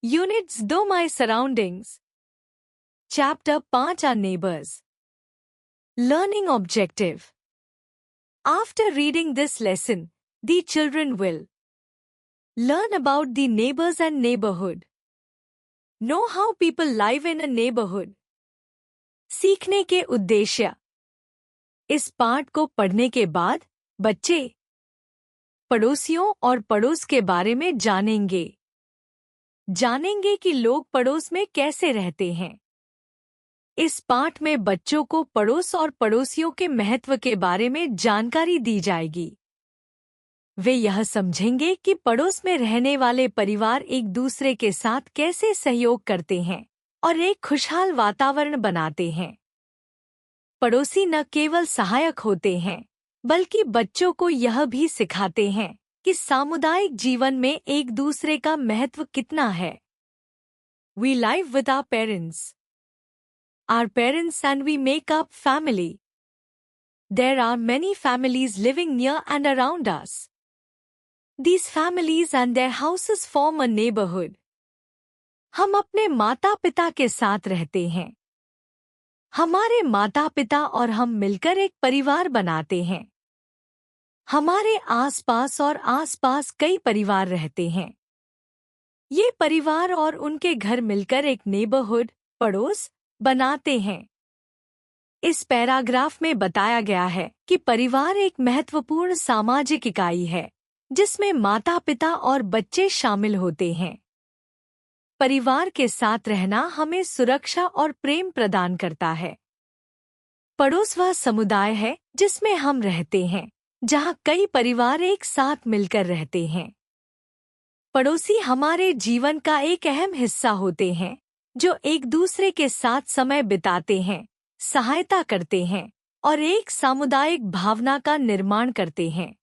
Units Do My Surroundings. Chapter 5 Our Neighbors. Learning Objective. After reading this lesson, the children will learn about the neighbors and neighborhood. Know how people live in a neighborhood. सीखने के उद्देश्य. इस पाठ को पढ़ने के बाद बच्चे पड़ोसियों और पड़ोस के बारे में जानेंगे कि लोग पड़ोस में कैसे रहते हैं। इस पाठ में बच्चों को पड़ोस और पड़ोसियों के महत्व के बारे में जानकारी दी जाएगी। वे यह समझेंगे कि पड़ोस में रहने वाले परिवार एक दूसरे के साथ कैसे सहयोग करते हैं और एक खुशहाल वातावरण बनाते हैं। पड़ोसी न केवल सहायक होते हैं, बल्कि बच्चों को यह भी सिखाते हैं कि सामुदायिक जीवन में एक दूसरे का महत्व कितना है। We live with our parents. Our parents and we make up family. There are many families living near and around us. These families and their houses form a neighborhood. हम अपने माता पिता के साथ रहते हैं। हमारे माता पिता और हम मिलकर एक परिवार बनाते हैं। हमारे आसपास कई परिवार रहते हैं। ये परिवार और उनके घर मिलकर एक नेबरहुड, पड़ोस, बनाते हैं। इस पैराग्राफ में बताया गया है कि परिवार एक महत्वपूर्ण सामाजिक इकाई है, जिसमें माता पिता और बच्चे शामिल होते हैं। परिवार के साथ रहना हमें सुरक्षा और प्रेम प्रदान करता है। पड़ोस वह समुदाय है जिसमें हम रहते हैं, जहाँ कई परिवार एक साथ मिलकर रहते हैं। पड़ोसी हमारे जीवन का एक अहम हिस्सा होते हैं, जो एक दूसरे के साथ समय बिताते हैं, सहायता करते हैं और एक सामुदायिक भावना का निर्माण करते हैं।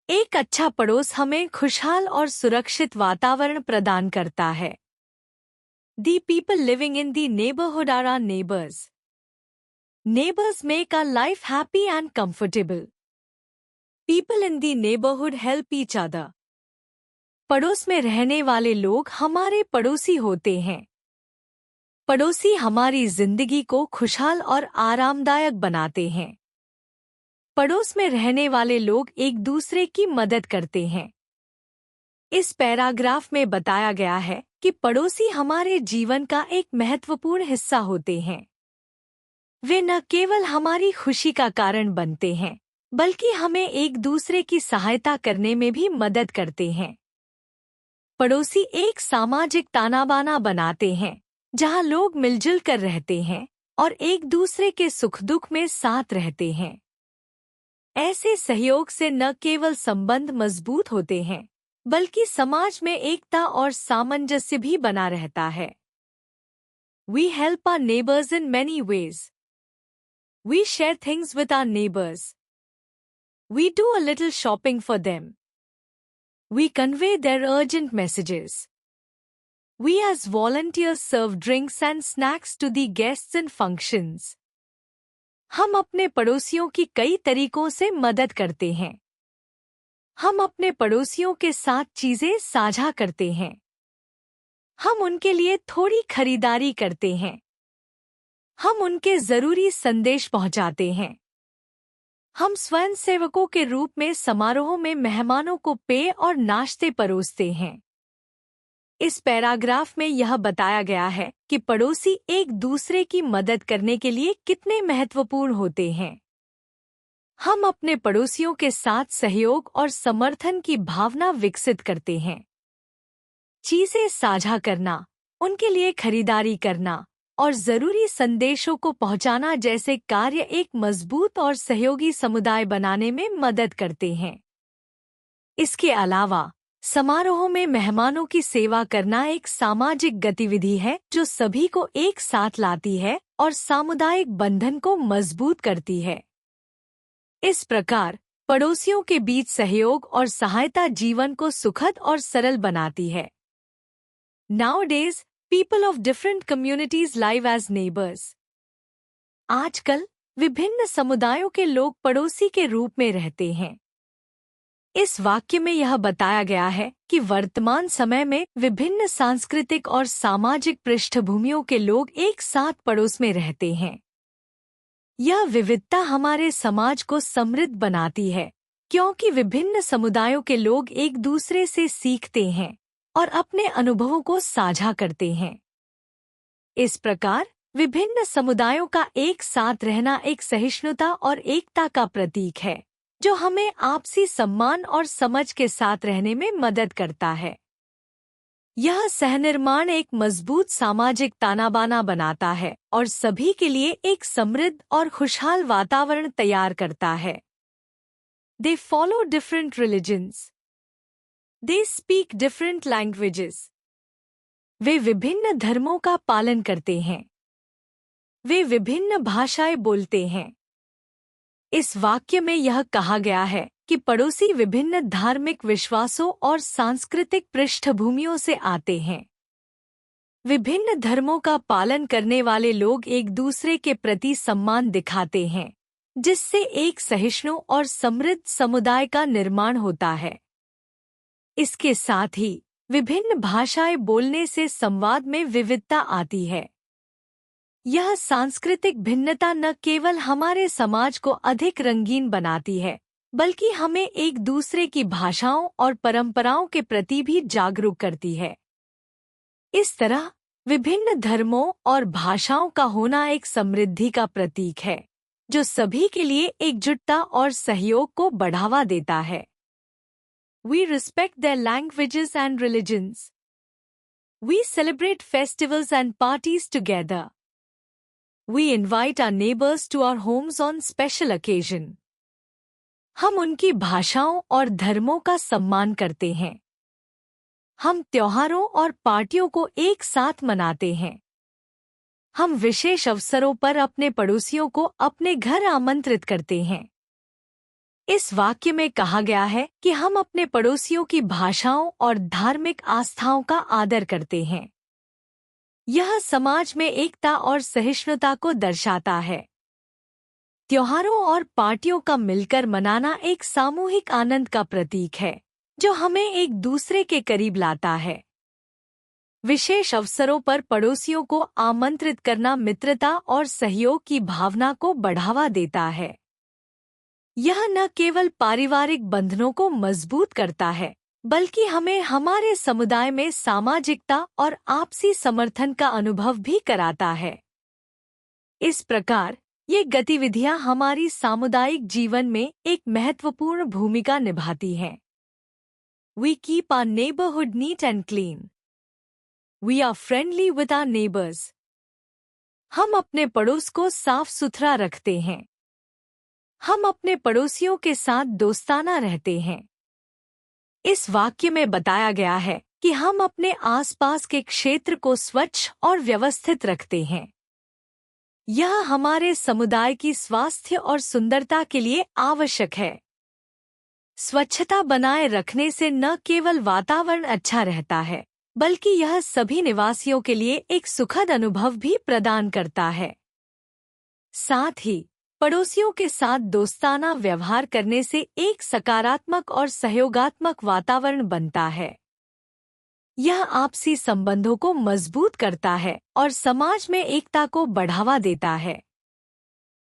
एक अच्छा पड़ोस हमें खुशहाल और सुरक्षित वातावरण प्रदान करता है। The people living in the neighborhood are our neighbors. Neighbors make our life happy and comfortable. People in the neighborhood help each other. पड़ोस में रहने वाले लोग हमारे पड़ोसी होते हैं। पड़ोसी हमारी जिंदगी को खुशहाल और आरामदायक बनाते हैं। पड़ोस में रहने वाले लोग एक दूसरे की मदद करते हैं। इस पैराग्राफ में बताया गया है कि पड़ोसी हमारे जीवन का एक महत्वपूर्ण हिस्सा होते हैं। वे न केवल हमारी खुशी का कारण बनते हैं, बल्कि हमें एक दूसरे की सहायता करने में भी मदद करते हैं। पड़ोसी एक सामाजिक तानाबाना बनाते हैं, जहां लोग मिलजुल कर रहते हैं और एक दूसरे के सुख दुख में साथ रहते हैं। ऐसे सहयोग से न केवल संबंध मजबूत होते हैं, बल्कि समाज में एकता और सामंजस्य भी बना रहता है। We help our neighbors in many ways. We share things with our neighbors. We do a little shopping for them. We convey their urgent messages. We as volunteers serve drinks and snacks to the guests in functions. हम अपने पड़ोसियों की कई तरीकों से मदद करते हैं। हम अपने पड़ोसियों के साथ चीजें साझा करते हैं। हम उनके लिए थोड़ी खरीदारी करते हैं। हम उनके जरूरी संदेश पहुंचाते हैं। हम स्वयंसेवकों के रूप में समारोह में मेहमानों को पेय और नाश्ते परोसते हैं। इस पैराग्राफ में यह बताया गया है कि पड़ोसी एक दूसरे की मदद करने के लिए कितने महत्वपूर्ण होते हैं। हम अपने पड़ोसियों के साथ सहयोग और समर्थन की भावना विकसित करते हैं। चीजें साझा करना, उनके लिए खरीदारी करना और जरूरी संदेशों को पहुंचाना जैसे कार्य एक मजबूत और सहयोगी समुदाय बनाने में मदद करते हैं। इसके अलावा समारोह में मेहमानों की सेवा करना एक सामाजिक गतिविधि है जो सभी को एक साथ लाती है और सामुदायिक बंधन को मजबूत करती है। इस प्रकार पड़ोसियों के बीच सहयोग और सहायता जीवन को सुखद और सरल बनाती है। Nowadays, people of different communities live as neighbors. आजकल विभिन्न समुदायों के लोग पड़ोसी के रूप में रहते हैं। इस वाक्य में यह बताया गया है कि वर्तमान समय में विभिन्न सांस्कृतिक और सामाजिक पृष्ठभूमियों के लोग एक साथ पड़ोस में रहते हैं। यह विविधता हमारे समाज को समृद्ध बनाती है, क्योंकि विभिन्न समुदायों के लोग एक दूसरे से सीखते हैं और अपने अनुभवों को साझा करते हैं। इस प्रकार विभिन्न समुदायों का एक साथ रहना एक सहिष्णुता और एकता का प्रतीक है, जो हमें आपसी सम्मान और समझ के साथ रहने में मदद करता है। यह सहनिर्माण एक मजबूत सामाजिक तानाबाना बनाता है और सभी के लिए एक समृद्ध और खुशहाल वातावरण तैयार करता है। They follow different religions. They speak different languages. वे विभिन्न धर्मों का पालन करते हैं। वे विभिन्न भाषाएं बोलते हैं। इस वाक्य में यह कहा गया है कि पड़ोसी विभिन्न धार्मिक विश्वासों और सांस्कृतिक पृष्ठभूमियों से आते हैं। विभिन्न धर्मों का पालन करने वाले लोग एक दूसरे के प्रति सम्मान दिखाते हैं, जिससे एक सहिष्णु और समृद्ध समुदाय का निर्माण होता है। इसके साथ ही विभिन्न भाषाएं बोलने से संवाद में विविधता आती है। यह सांस्कृतिक भिन्नता न केवल हमारे समाज को अधिक रंगीन बनाती है, बल्कि हमें एक दूसरे की भाषाओं और परंपराओं के प्रति भी जागरूक करती है। इस तरह विभिन्न धर्मों और भाषाओं का होना एक समृद्धि का प्रतीक है, जो सभी के लिए एकजुटता और सहयोग को बढ़ावा देता है। We respect their languages and religions. We celebrate festivals and parties together. We invite our neighbors to our homes on special occasion. हम उनकी भाषाओं और धर्मों का सम्मान करते हैं। हम त्योहारों और पार्टियों को एक साथ मनाते हैं। हम विशेष अवसरों पर अपने पड़ोसियों को अपने घर आमंत्रित करते हैं। इस वाक्य में कहा गया है कि हम अपने पड़ोसियों की भाषाओं और धार्मिक आस्थाओं का आदर करते हैं। यह समाज में एकता और सहिष्णुता को दर्शाता है। त्योहारों और पार्टियों का मिलकर मनाना एक सामूहिक आनंद का प्रतीक है, जो हमें एक दूसरे के करीब लाता है। विशेष अवसरों पर पड़ोसियों को आमंत्रित करना मित्रता और सहयोग की भावना को बढ़ावा देता है। यह न केवल पारिवारिक बंधनों को मजबूत करता है, बल्कि हमें हमारे समुदाय में सामाजिकता और आपसी समर्थन का अनुभव भी कराता है। इस प्रकार ये गतिविधियां हमारी सामुदायिक जीवन में एक महत्वपूर्ण भूमिका निभाती हैं। We keep our neighborhood neat and clean. We are friendly with our neighbors. हम अपने पड़ोस को साफ सुथरा रखते हैं। हम अपने पड़ोसियों के साथ दोस्ताना रहते हैं। इस वाक्य में बताया गया है कि हम अपने आसपास के क्षेत्र को स्वच्छ और व्यवस्थित रखते हैं। यह हमारे समुदाय की स्वास्थ्य और सुंदरता के लिए आवश्यक है। स्वच्छता बनाए रखने से न केवल वातावरण अच्छा रहता है, बल्कि यह सभी निवासियों के लिए एक सुखद अनुभव भी प्रदान करता है। साथ ही पड़ोसियों के साथ दोस्ताना व्यवहार करने से एक सकारात्मक और सहयोगात्मक वातावरण बनता है। यह आपसी संबंधों को मजबूत करता है और समाज में एकता को बढ़ावा देता है।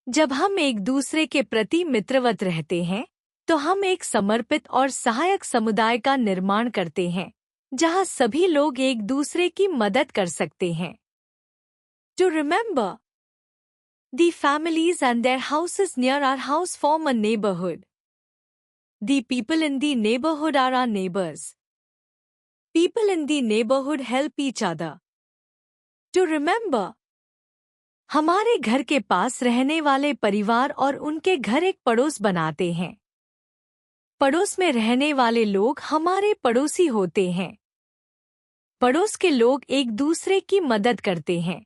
जब हम एक दूसरे के प्रति मित्रवत रहते हैं, तो हम एक समर्पित और सहायक समुदाय का निर्माण करते हैं, जहां सभी लोग एक दूसरे की मदद कर सकते हैं। To remember, the families and their houses near our house form a neighborhood. The people in the neighborhood are our neighbors. People in the neighborhood help each other. To remember, हमारे घर के पास रहने वाले परिवार और उनके घर एक पड़ोस बनाते हैं। पड़ोस में रहने वाले लोग हमारे पड़ोसी होते हैं। पड़ोस के लोग एक दूसरे की मदद करते हैं।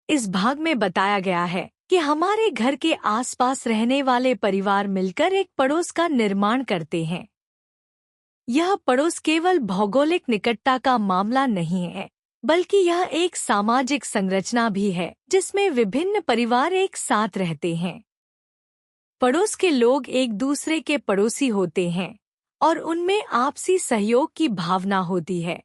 इस भाग में बताया गया है कि हमारे घर के आसपास रहने वाले परिवार मिलकर एक पड़ोस का निर्माण करते हैं। यह पड़ोस केवल भौगोलिक निकटता का मामला नहीं है, बल्कि यह एक सामाजिक संरचना भी है, जिसमें विभिन्न परिवार एक साथ रहते हैं। पड़ोस के लोग एक दूसरे के पड़ोसी होते हैं और उनमें आपसी सहयोग की भावना होती है।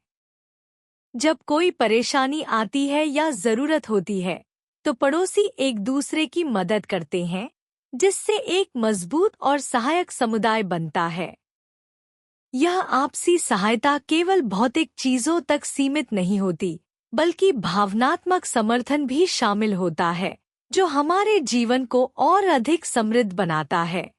जब कोई परेशानी आती है या जरूरत होती है तो पड़ोसी एक दूसरे की मदद करते हैं, जिससे एक मजबूत और सहायक समुदाय बनता है। यह आपसी सहायता केवल भौतिक चीजों तक सीमित नहीं होती, बल्कि भावनात्मक समर्थन भी शामिल होता है, जो हमारे जीवन को और अधिक समृद्ध बनाता है।